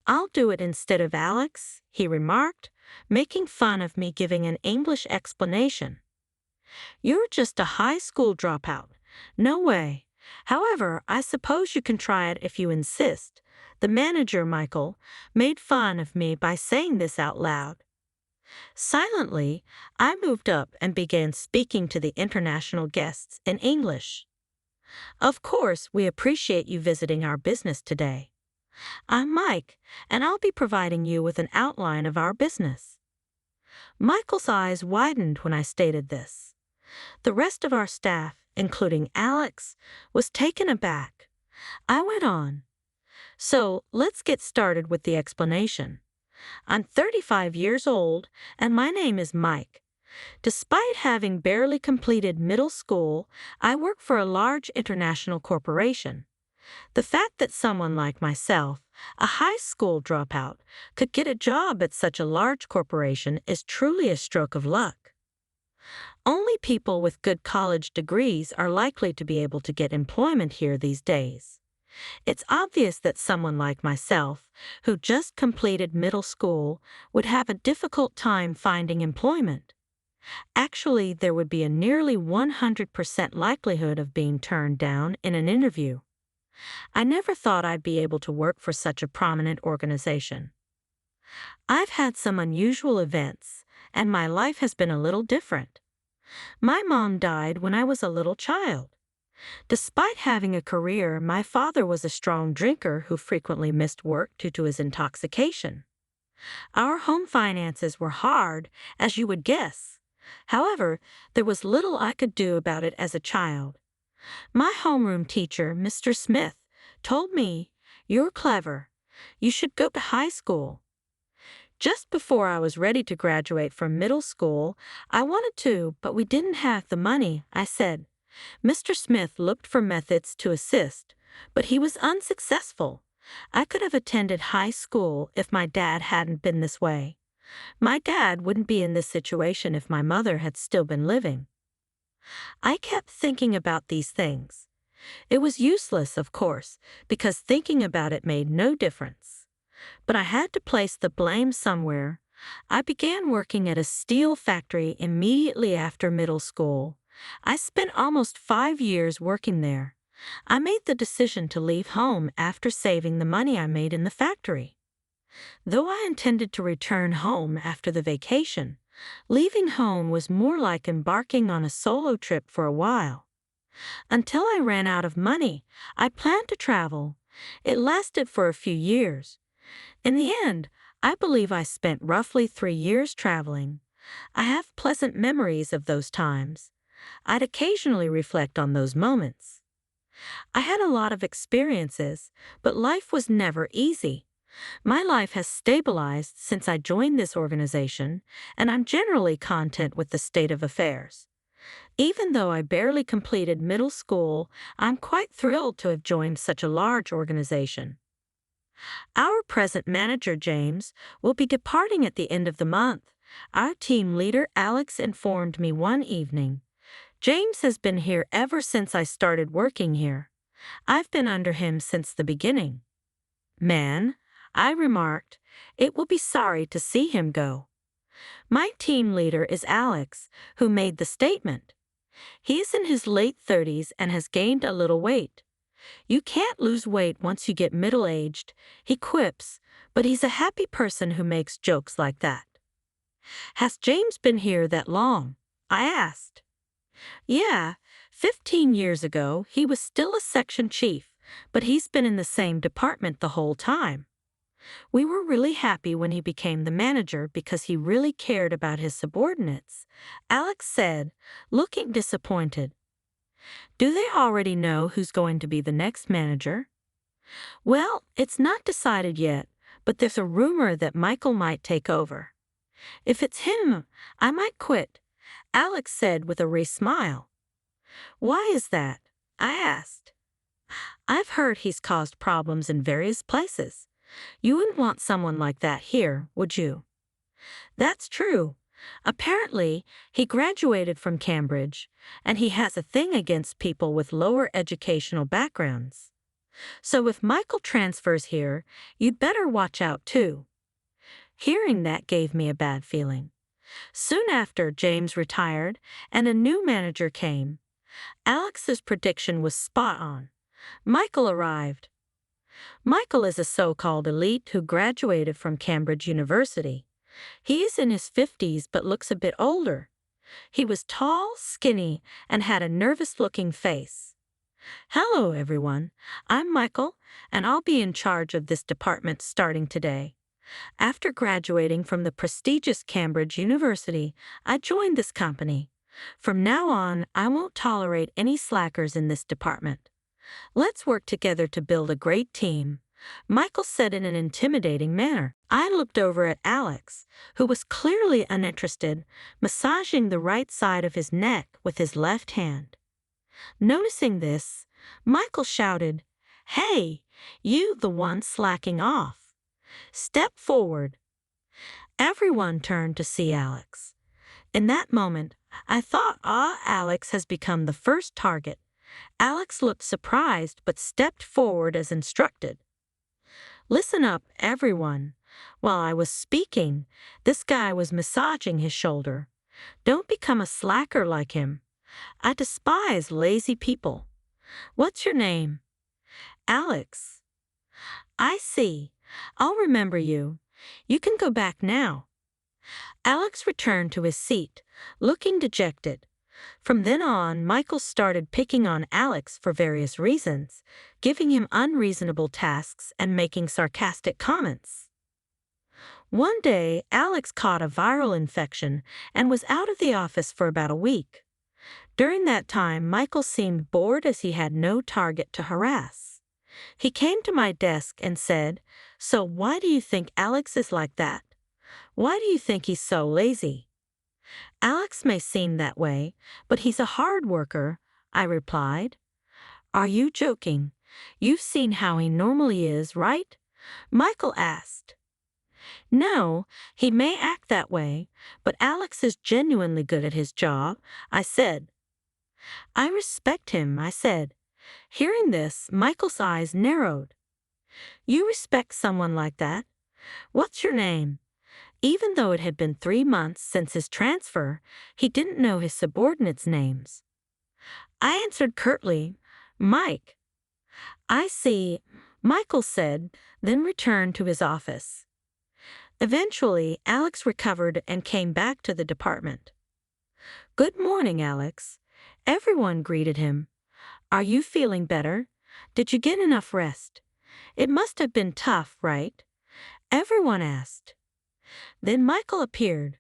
"I'll do it instead of Alex," he remarked, making fun of me giving an English explanation. "You're just a high school dropout. No way. However, I suppose you can try it if you insist." The manager, Michael, made fun of me by saying this out loud. Silently, I moved up and began speaking to the international guests in English. "Of course, we appreciate you visiting our business today. I'm Mike, and I'll be providing you with an outline of our business." Michael's eyes widened when I stated this. The rest of our staff, including Alex, was taken aback. I went on. "So, let's get started with the explanation. I'm 35 years old, and my name is Mike. Despite having barely completed middle school, I work for a large international corporation. The fact that someone like myself, a high school dropout, could get a job at such a large corporation is truly a stroke of luck. Only people with good college degrees are likely to be able to get employment here these days. It's obvious that someone like myself, who just completed middle school, would have a difficult time finding employment. Actually, there would be a nearly 100% likelihood of being turned down in an interview. I never thought I'd be able to work for such a prominent organization. I've had some unusual events, and my life has been a little different. My mom died when I was a little child. Despite having a career, my father was a strong drinker who frequently missed work due to his intoxication. Our home finances were hard, as you would guess. However, there was little I could do about it as a child. My homeroom teacher, Mr. Smith, told me, "You're clever. You should go to high school." Just before I was ready to graduate from middle school, "I wanted to, but we didn't have the money," I said. Mr. Smith looked for methods to assist, but he was unsuccessful. I could have attended high school if my dad hadn't been this way. My dad wouldn't be in this situation if my mother had still been living. I kept thinking about these things. It was useless, of course, because thinking about it made no difference. But I had to place the blame somewhere. I began working at a steel factory immediately after middle school. I spent almost 5 years working there. I made the decision to leave home after saving the money I made in the factory. Though I intended to return home after the vacation, leaving home was more like embarking on a solo trip for a while. Until I ran out of money, I planned to travel. It lasted for a few years. In the end, I believe I spent roughly 3 years traveling. I have pleasant memories of those times. I'd occasionally reflect on those moments. I had a lot of experiences, but life was never easy. My life has stabilized since I joined this organization, and I'm generally content with the state of affairs. Even though I barely completed middle school, I'm quite thrilled to have joined such a large organization. Our present manager, James, will be departing at the end of the month. Our team leader, Alex, informed me one evening. "James has been here ever since I started working here. I've been under him since the beginning." "Man," I remarked, "it will be sorry to see him go." My team leader is Alex, who made the statement. He's in his late 30s and has gained a little weight. "You can't lose weight once you get middle-aged," he quips, but he's a happy person who makes jokes like that. "Has James been here that long?" I asked. "Yeah, 15 years ago he was still a section chief, but he's been in the same department the whole time. We were really happy when he became the manager because he really cared about his subordinates," Alex said, looking disappointed. "Do they already know who's going to be the next manager?" "Well, it's not decided yet, but there's a rumor that Michael might take over. If it's him, I might quit," Alex said with a wry smile. "Why is that?" I asked. "I've heard he's caused problems in various places. You wouldn't want someone like that here, would you?" "That's true. Apparently, he graduated from Cambridge, and he has a thing against people with lower educational backgrounds. So if Michael transfers here, you'd better watch out too. Hearing that gave me a bad feeling. Soon after, James retired and a new manager came. Alex's prediction was spot on. Michael arrived. Michael is a so-called elite who graduated from Cambridge University. He is in his 50s but looks a bit older. He was tall, skinny, and had a nervous-looking face. "Hello, everyone. I'm Michael, and I'll be in charge of this department starting today. After graduating from the prestigious Cambridge University, I joined this company. From now on, I won't tolerate any slackers in this department. Let's work together to build a great team," Michael said in an intimidating manner. I looked over at Alex, who was clearly uninterested, massaging the right side of his neck with his left hand. Noticing this, Michael shouted, "Hey, you the one slacking off. Step forward." Everyone turned to see Alex. In that moment, I thought, Alex has become the first target. Alex looked surprised but stepped forward as instructed. "Listen up, everyone." While I was speaking, this guy was massaging his shoulder. "Don't become a slacker like him. I despise lazy people. What's your name?" "Alex." "I see. I'll remember you. You can go back now." Alex returned to his seat, looking dejected. From then on, Michael started picking on Alex for various reasons, giving him unreasonable tasks and making sarcastic comments. One day, Alex caught a viral infection and was out of the office for about a week. During that time, Michael seemed bored as he had no target to harass. He came to my desk and said, "So why do you think Alex is like that? Why do you think he's so lazy?" "Alex may seem that way, but he's a hard worker," I replied. "Are you joking? You've seen how he normally is, right?" Michael asked. "No, he may act that way, but Alex is genuinely good at his job," I said. "I respect him," I said. Hearing this, Michael's eyes narrowed. "You respect someone like that? What's your name?" Even though it had been 3 months since his transfer, he didn't know his subordinates' names. I answered curtly, "Mike." "I see," Michael said, then returned to his office. Eventually, Alex recovered and came back to the department. "Good morning, Alex." Everyone greeted him. "Are you feeling better? Did you get enough rest? It must have been tough, right?" Everyone asked. Then Michael appeared.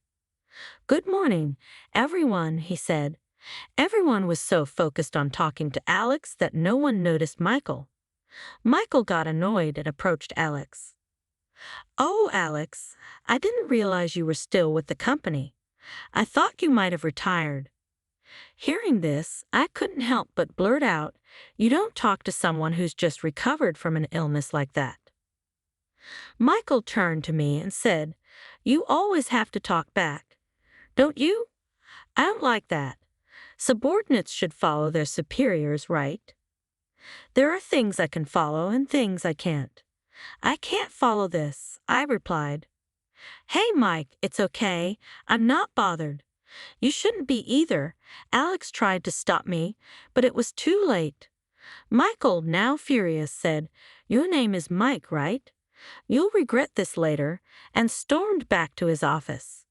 "Good morning, everyone," he said. Everyone was so focused on talking to Alex that no one noticed Michael. Michael got annoyed and approached Alex. "Oh, Alex, I didn't realize you were still with the company. I thought you might have retired." Hearing this, I couldn't help but blurt out, "You don't talk to someone who's just recovered from an illness like that." Michael turned to me and said, "You always have to talk back, don't you? I don't like that. Subordinates should follow their superiors, right? There are things I can follow and things I can't." "I can't follow this," I replied. "Hey, Mike, it's okay. I'm not bothered. You shouldn't be either." Alex tried to stop me, but it was too late. Michael, now furious, said, "Your name is Mike, right? You'll regret this later," and stormed back to his office.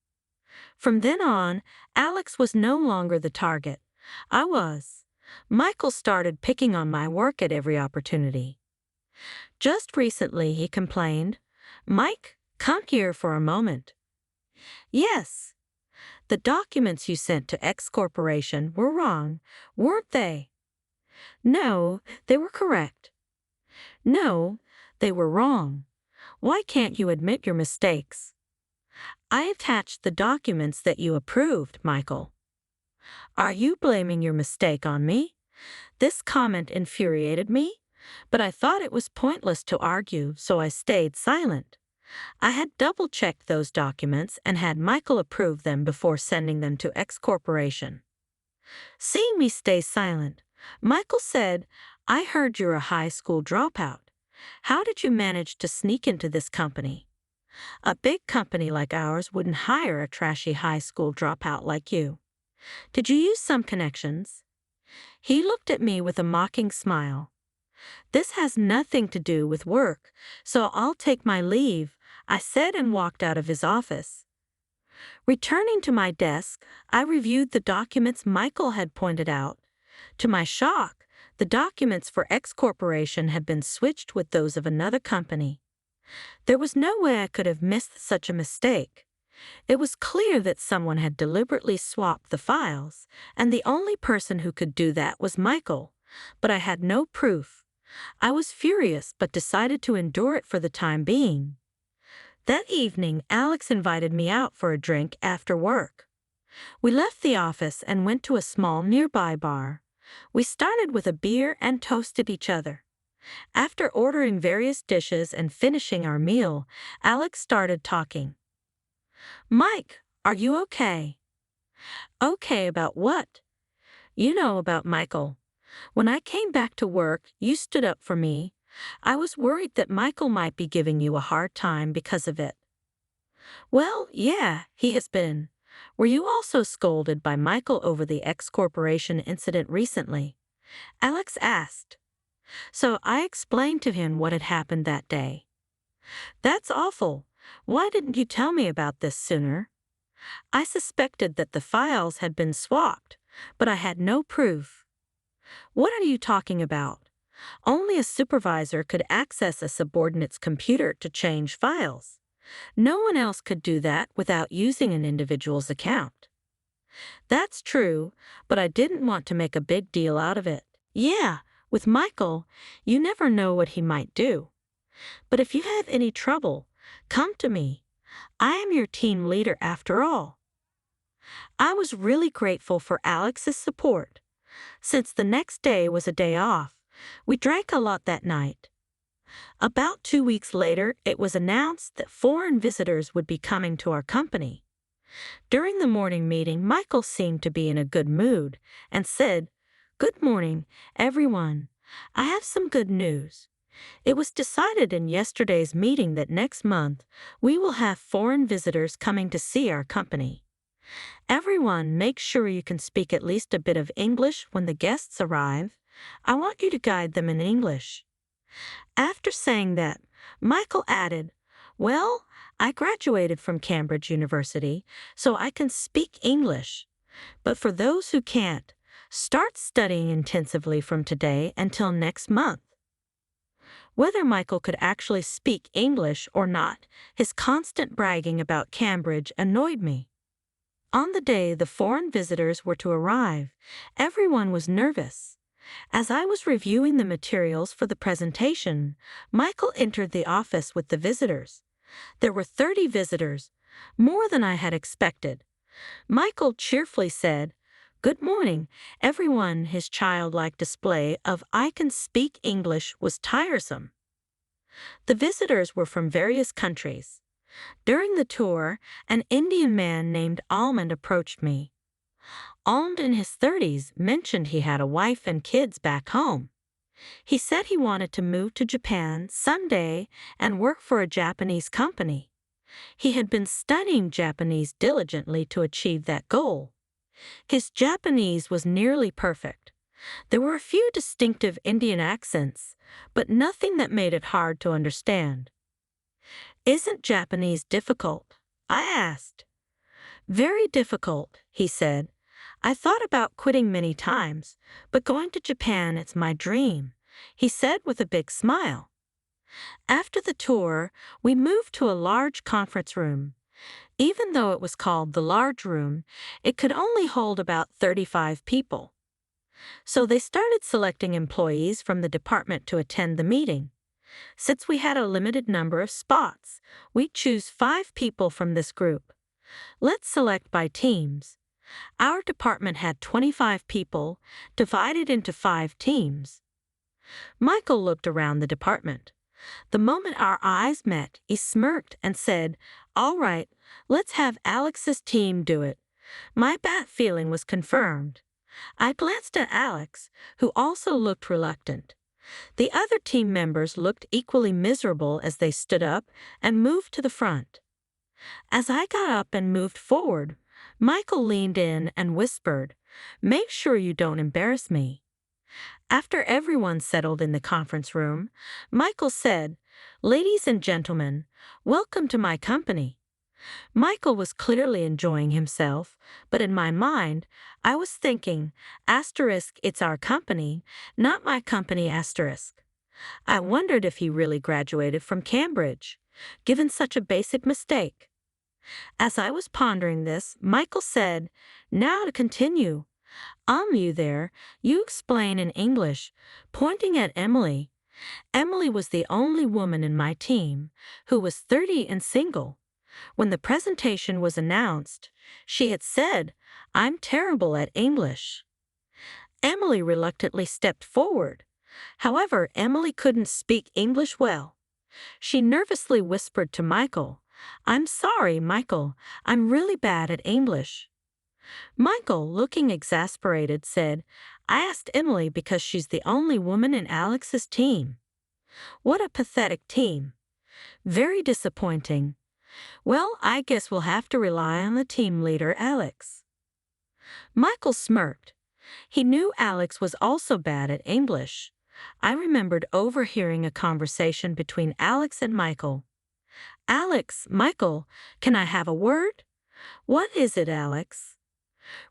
From then on, Alex was no longer the target. I was. Michael started picking on my work at every opportunity. Just recently, he complained, "Mike, come here for a moment." "Yes. The documents you sent to X Corporation were wrong, weren't they?" "No, they were correct." "No, they were wrong. Why can't you admit your mistakes?" "I attached the documents that you approved, Michael." "Are you blaming your mistake on me?" This comment infuriated me, but I thought it was pointless to argue, so I stayed silent. I had double-checked those documents and had Michael approve them before sending them to X Corporation. Seeing me stay silent, Michael said, I heard you're a high school dropout. How did you manage to sneak into this company? A big company like ours wouldn't hire a trashy high school dropout like you. Did you use some connections? He looked at me with a mocking smile. This has nothing to do with work, so I'll take my leave, I said and walked out of his office. Returning to my desk, I reviewed the documents Michael had pointed out. To my shock, the documents for X Corporation had been switched with those of another company. There was no way I could have missed such a mistake. It was clear that someone had deliberately swapped the files, and the only person who could do that was Michael, but I had no proof. I was furious but decided to endure it for the time being. That evening, Alex invited me out for a drink after work. We left the office and went to a small nearby bar. We started with a beer and toasted each other. After ordering various dishes and finishing our meal, Alex started talking. "Mike, are you okay?" "Okay about what?" "You know about Michael. When I came back to work, you stood up for me. I was worried that Michael might be giving you a hard time because of it." "Well, yeah, he has been. Were you also scolded by Michael over the X Corporation incident recently?" Alex asked. So I explained to him what had happened that day. "That's awful. Why didn't you tell me about this sooner?" "I suspected that the files had been swapped, but I had no proof." "What are you talking about? Only a supervisor could access a subordinate's computer to change files. No one else could do that without using an individual's account." "That's true, but I didn't want to make a big deal out of it. Yeah, with Michael, you never know what he might do. But if you have any trouble, come to me. I am your team leader after all." I was really grateful for Alex's support. Since the next day was a day off, we drank a lot that night. About 2 weeks later, it was announced that foreign visitors would be coming to our company. During the morning meeting, Michael seemed to be in a good mood and said, "Good morning, everyone. I have some good news. It was decided in yesterday's meeting that next month we will have foreign visitors coming to see our company. Everyone, make sure you can speak at least a bit of English when the guests arrive. I want you to guide them in English." After saying that, Michael added, "Well, I graduated from Cambridge University, so I can speak English. But for those who can't, start studying intensively from today until next month." Whether Michael could actually speak English or not, his constant bragging about Cambridge annoyed me. On the day the foreign visitors were to arrive, everyone was nervous. As I was reviewing the materials for the presentation, Michael entered the office with the visitors. There were 30 visitors, more than I had expected. Michael cheerfully said, "Good morning, everyone." His childlike display of "I can speak English" was tiresome. The visitors were from various countries. During the tour, an Indian man named Almond approached me. Almond, in his 30s, mentioned he had a wife and kids back home. He said he wanted to move to Japan someday and work for a Japanese company. He had been studying Japanese diligently to achieve that goal. His Japanese was nearly perfect. There were a few distinctive Indian accents, but nothing that made it hard to understand. "Isn't Japanese difficult?" I asked. "Very difficult," he said. "I thought about quitting many times, but going to Japan, it's my dream," he said with a big smile. After the tour, we moved to a large conference room. Even though it was called the large room, it could only hold about 35 people. So they started selecting employees from the department to attend the meeting. Since we had a limited number of spots, we'd choose 5 people from this group. Let's select by teams. Our department had 25 people, divided into 5 teams. Michael looked around the department. The moment our eyes met, he smirked and said, "All right, let's have Alex's team do it." My bad feeling was confirmed. I glanced at Alex, who also looked reluctant. The other team members looked equally miserable as they stood up and moved to the front. As I got up and moved forward, Michael leaned in and whispered, "Make sure you don't embarrass me." After everyone settled in the conference room, Michael said, "Ladies and gentlemen, welcome to my company." Michael was clearly enjoying himself, but in my mind, I was thinking, asterisk, it's our company, not my company, asterisk. I wondered if he really graduated from Cambridge, given such a basic mistake. As I was pondering this, Michael said, "Now to continue. You there, you explain in English," pointing at Emily. Emily was the only woman in my team who was 30 and single. When the presentation was announced, she had said, "I'm terrible at English." Emily reluctantly stepped forward. However, Emily couldn't speak English well. She nervously whispered to Michael, "I'm sorry, Michael, I'm really bad at English." Michael, looking exasperated, said, "I asked Emily because she's the only woman in Alex's team." What a pathetic team. Very disappointing. Well, I guess we'll have to rely on the team leader, Alex. Michael smirked. He knew Alex was also bad at English. I remembered overhearing a conversation between Alex and Michael. "Alex, Michael, can I have a word?" "What is it, Alex?"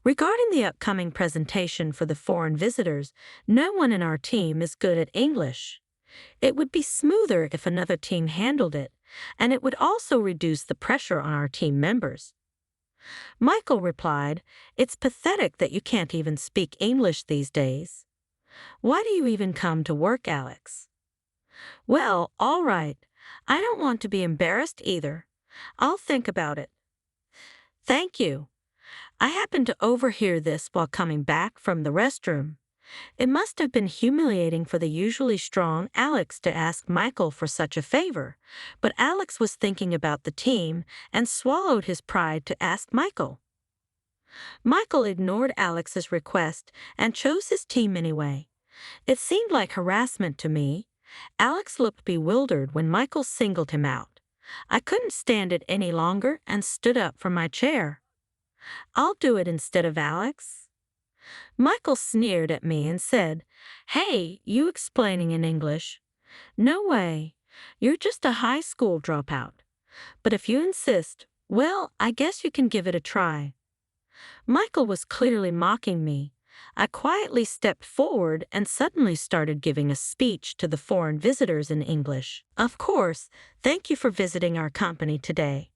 "Regarding the upcoming presentation for the foreign visitors, no one in our team is good at English. It would be smoother if another team handled it, and it would also reduce the pressure on our team members." Michael replied, "It's pathetic that you can't even speak English these days. Why do you even come to work, Alex?" "Well, all right. I don't want to be embarrassed either. I'll think about it." "Thank you." I happened to overhear this while coming back from the restroom. It must have been humiliating for the usually strong Alex to ask Michael for such a favor, but Alex was thinking about the team and swallowed his pride to ask Michael. Michael ignored Alex's request and chose his team anyway. It seemed like harassment to me. Alex looked bewildered when Michael singled him out. I couldn't stand it any longer and stood up from my chair. "I'll do it instead of Alex." Michael sneered at me and said, "Hey, you explaining in English? No way. You're just a high school dropout. But if you insist, well, I guess you can give it a try." Michael was clearly mocking me. I quietly stepped forward and suddenly started giving a speech to the foreign visitors in English. "Of course, thank you for visiting our company today.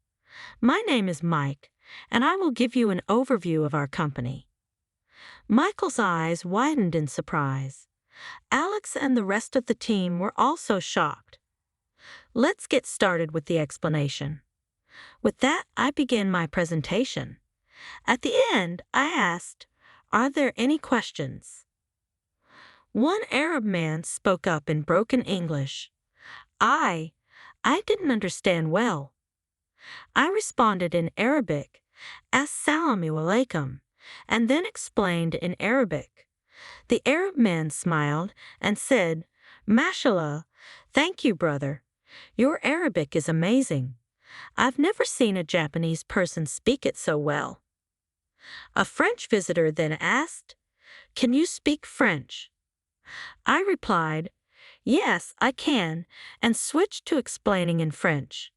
My name is Mike, and I will give you an overview of our company." Michael's eyes widened in surprise. Alex and the rest of the team were also shocked. Let's get started with the explanation. With that, I began my presentation. At the end, I asked, "Are there any questions?" One Arab man spoke up in broken English. I didn't understand well. I responded in Arabic, "Assalamu alaikum," and then explained in Arabic. The Arab man smiled and said, "Mashallah, thank you, brother. Your Arabic is amazing. I've never seen a Japanese person speak it so well." A French visitor then asked, "Can you speak French?" I replied, "Yes, I can," and switched to explaining in French.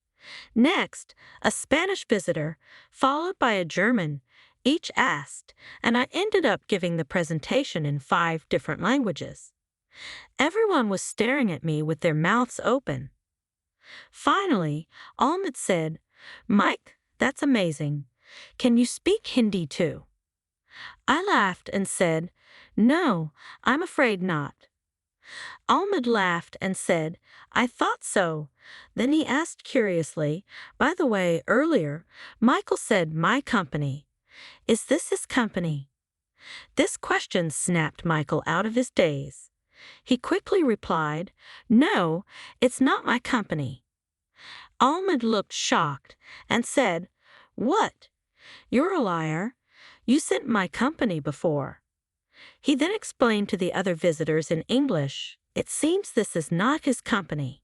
Next, a Spanish visitor, followed by a German, each asked, and I ended up giving the presentation in 5 different languages. Everyone was staring at me with their mouths open. Finally, Ahmed said, "Mike, that's amazing. Can you speak Hindi too?" I laughed and said, "No, I'm afraid not." Ahmed laughed and said, "I thought so." Then he asked curiously, "By the way, earlier, Michael said my company. Is this his company?" This question snapped Michael out of his daze. He quickly replied, "No, it's not my company." Ahmed looked shocked and said, "What? You're a liar. You said my company before." He then explained to the other visitors in English, "It seems this is not his company."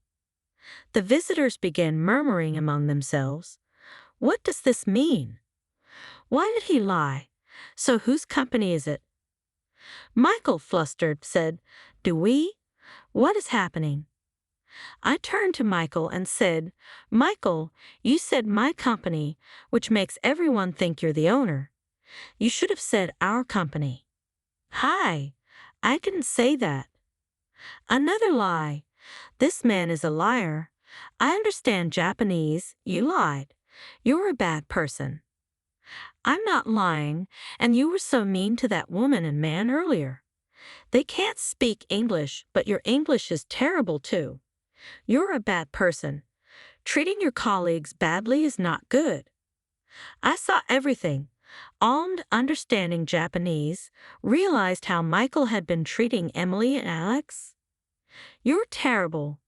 The visitors began murmuring among themselves, "What does this mean? Why did he lie? So whose company is it?" Michael, flustered, said, "Do we? What is happening?" I turned to Michael and said, "Michael, you said my company, which makes everyone think you're the owner. You should have said our company." "Hi, I didn't say that." "Another lie. This man is a liar. I understand Japanese. You lied. You're a bad person." "I'm not lying, and you were so mean to that woman and man earlier. They can't speak English, but your English is terrible too. You're a bad person. Treating your colleagues badly is not good." I saw everything. Armed, understanding Japanese, realized how Michael had been treating Emily and Alex. "You're terrible."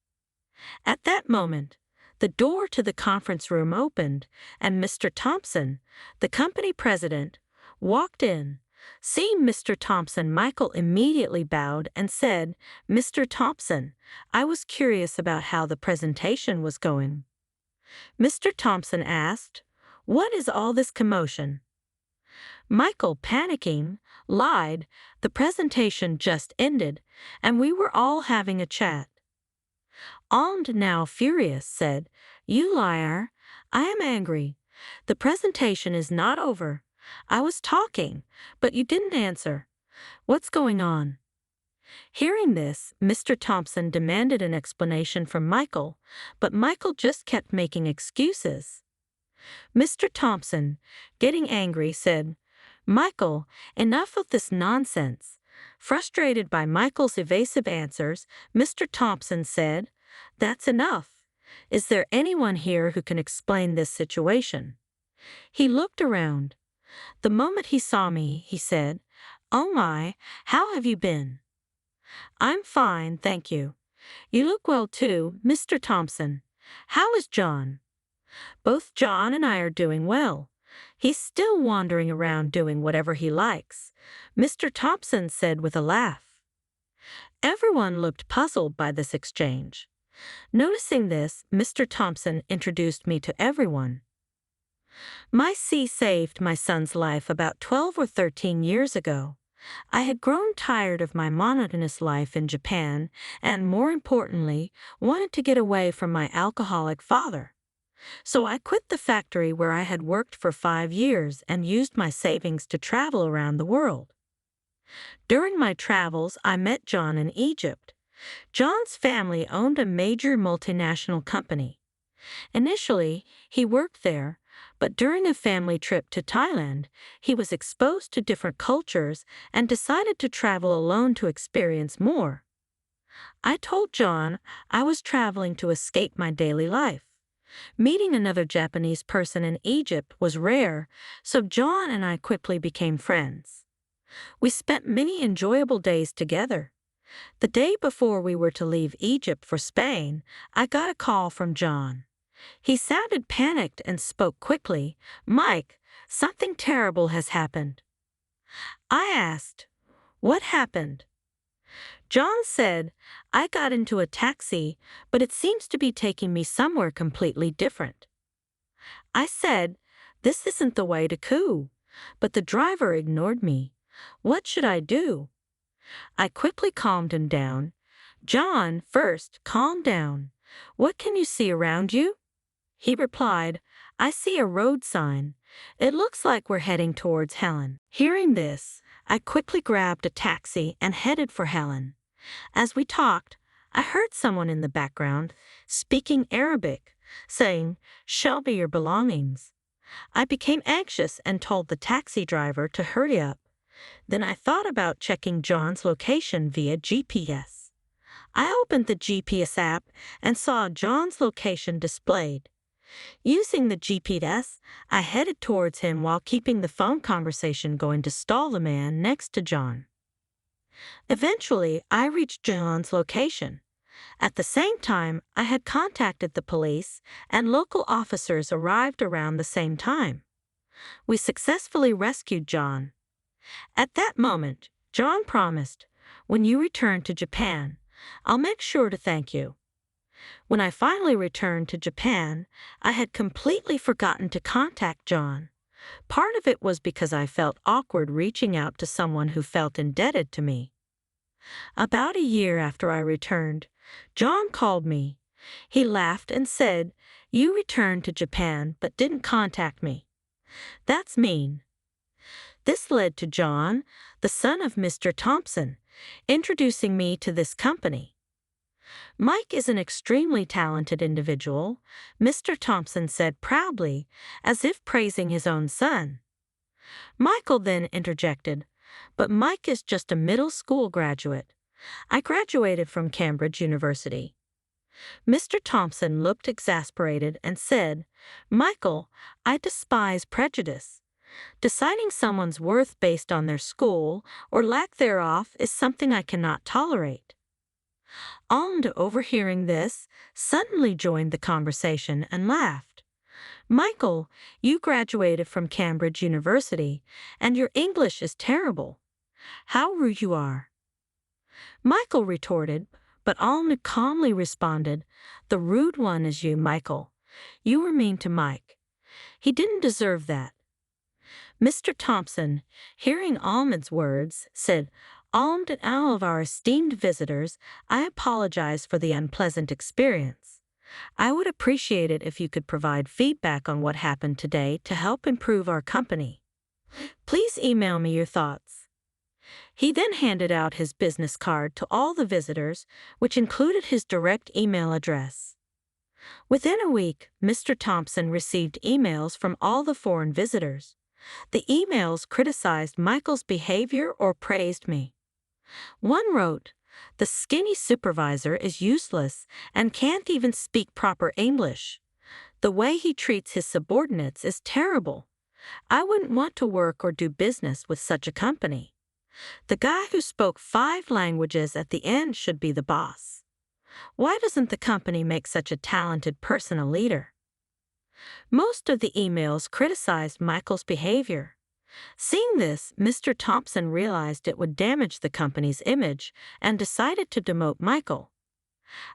At that moment, the door to the conference room opened, and Mr. Thompson, the company president, walked in. Seeing Mr. Thompson, Michael immediately bowed and said, "Mr. Thompson, I was curious about how the presentation was going." Mr. Thompson asked, "What is all this commotion?" Michael, panicking, lied, "The presentation just ended, and we were all having a chat." Armed, now furious, said, "You liar! I am angry. The presentation is not over. I was talking, but you didn't answer. What's going on?" Hearing this, Mr. Thompson demanded an explanation from Michael, but Michael just kept making excuses. Mr. Thompson, getting angry, said, "Michael, enough of this nonsense." Frustrated by Michael's evasive answers, Mr. Thompson said, "That's enough. Is there anyone here who can explain this situation?" He looked around. The moment he saw me, he said, "Oh my, how have you been?" "I'm fine, thank you. You look well too, Mr. Thompson. How is John?" "Both John and I are doing well. He's still wandering around doing whatever he likes," Mr. Thompson said with a laugh. Everyone looked puzzled by this exchange. Noticing this, Mr. Thompson introduced me to everyone. "My sea saved my son's life about 12 or 13 years ago. I had grown tired of my monotonous life in Japan and, more importantly, wanted to get away from my alcoholic father. So I quit the factory where I had worked for 5 years and used my savings to travel around the world. During my travels, I met John in Egypt. John's family owned a major multinational company. Initially, he worked there, but during a family trip to Thailand, he was exposed to different cultures and decided to travel alone to experience more. I told John I was traveling to escape my daily life. Meeting another Japanese person in Egypt was rare, so John and I quickly became friends. We spent many enjoyable days together. The day before we were to leave Egypt for Spain, I got a call from John. He sounded panicked and spoke quickly. "Mike, something terrible has happened." I asked, "What happened?" John said, "I got into a taxi, but it seems to be taking me somewhere completely different." I said, "This isn't the way to Koo," but the driver ignored me. What should I do? I quickly calmed him down. "John, first, calm down. What can you see around you?" He replied, "I see a road sign. It looks like we're heading towards Helen." Hearing this, I quickly grabbed a taxi and headed for Helen. As we talked, I heard someone in the background, speaking Arabic, saying, "Show me your belongings." I became anxious and told the taxi driver to hurry up. Then I thought about checking John's location via GPS. I opened the GPS app and saw John's location displayed. Using the GPS, I headed towards him while keeping the phone conversation going to stall the man next to John. Eventually, I reached John's location. At the same time, I had contacted the police, and local officers arrived around the same time. We successfully rescued John. At that moment, John promised, "When you return to Japan, I'll make sure to thank you." When I finally returned to Japan, I had completely forgotten to contact John. Part of it was because I felt awkward reaching out to someone who felt indebted to me. About a year after I returned, John called me. He laughed and said, "You returned to Japan but didn't contact me. That's mean." This led to John, the son of Mr. Thompson, introducing me to this company. "Mike is an extremely talented individual," Mr. Thompson said proudly, as if praising his own son. Michael then interjected, "But Mike is just a middle school graduate. I graduated from Cambridge University." Mr. Thompson looked exasperated and said, "Michael, I despise prejudice. Deciding someone's worth based on their school or lack thereof is something I cannot tolerate." Almond, overhearing this, suddenly joined the conversation and laughed. "Michael, you graduated from Cambridge University, and your English is terrible. How rude you are." Michael retorted, but Almond calmly responded, "The rude one is you, Michael. You were mean to Mike. He didn't deserve that." Mr. Thompson, hearing Almond's words, said, "Almond and all of our esteemed visitors, I apologize for the unpleasant experience. I would appreciate it if you could provide feedback on what happened today to help improve our company. Please email me your thoughts." He then handed out his business card to all the visitors, which included his direct email address. Within a week, Mr. Thompson received emails from all the foreign visitors. The emails criticized Michael's behavior or praised me. One wrote, "The skinny supervisor is useless and can't even speak proper English. The way he treats his subordinates is terrible. I wouldn't want to work or do business with such a company. The guy who spoke 5 languages at the end should be the boss. Why doesn't the company make such a talented person a leader?" Most of the emails criticized Michael's behavior. Seeing this, Mr. Thompson realized it would damage the company's image and decided to demote Michael.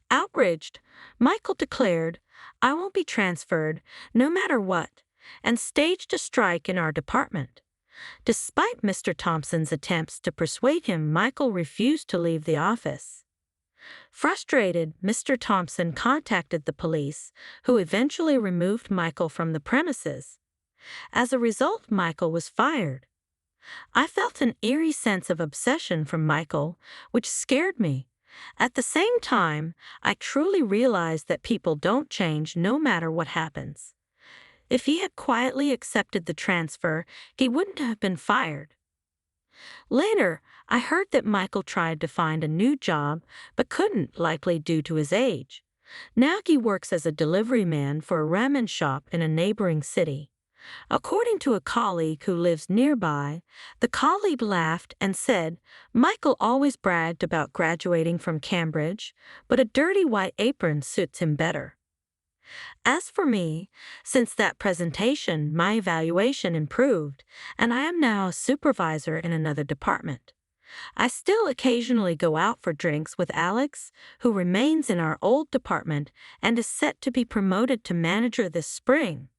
Outraged, Michael declared, "I won't be transferred, no matter what," and staged a strike in our department. Despite Mr. Thompson's attempts to persuade him, Michael refused to leave the office. Frustrated, Mr. Thompson contacted the police, who eventually removed Michael from the premises. As a result, Michael was fired. I felt an eerie sense of obsession from Michael, which scared me. At the same time, I truly realized that people don't change no matter what happens. If he had quietly accepted the transfer, he wouldn't have been fired. Later, I heard that Michael tried to find a new job but couldn't, likely due to his age. Now he works as a delivery man for a ramen shop in a neighboring city. According to a colleague who lives nearby, the colleague laughed and said, "Michael always bragged about graduating from Cambridge, but a dirty white apron suits him better." As for me, since that presentation, my evaluation improved, and I am now a supervisor in another department. I still occasionally go out for drinks with Alex, who remains in our old department and is set to be promoted to manager this spring.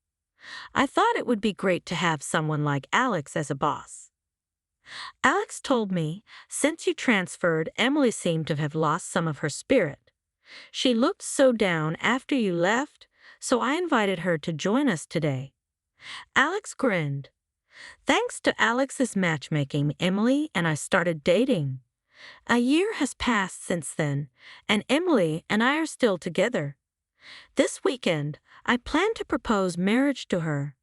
I thought it would be great to have someone like Alex as a boss. Alex told me, "Since you transferred, Emily seemed to have lost some of her spirit. She looked so down after you left, so I invited her to join us today." Alex grinned. Thanks to Alex's matchmaking, Emily and I started dating. A year has passed since then, and Emily and I are still together. This weekend, I plan to propose marriage to her.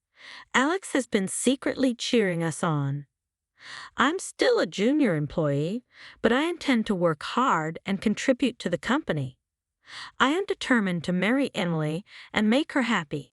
Alex has been secretly cheering us on. I'm still a junior employee, but I intend to work hard and contribute to the company. I am determined to marry Emily and make her happy.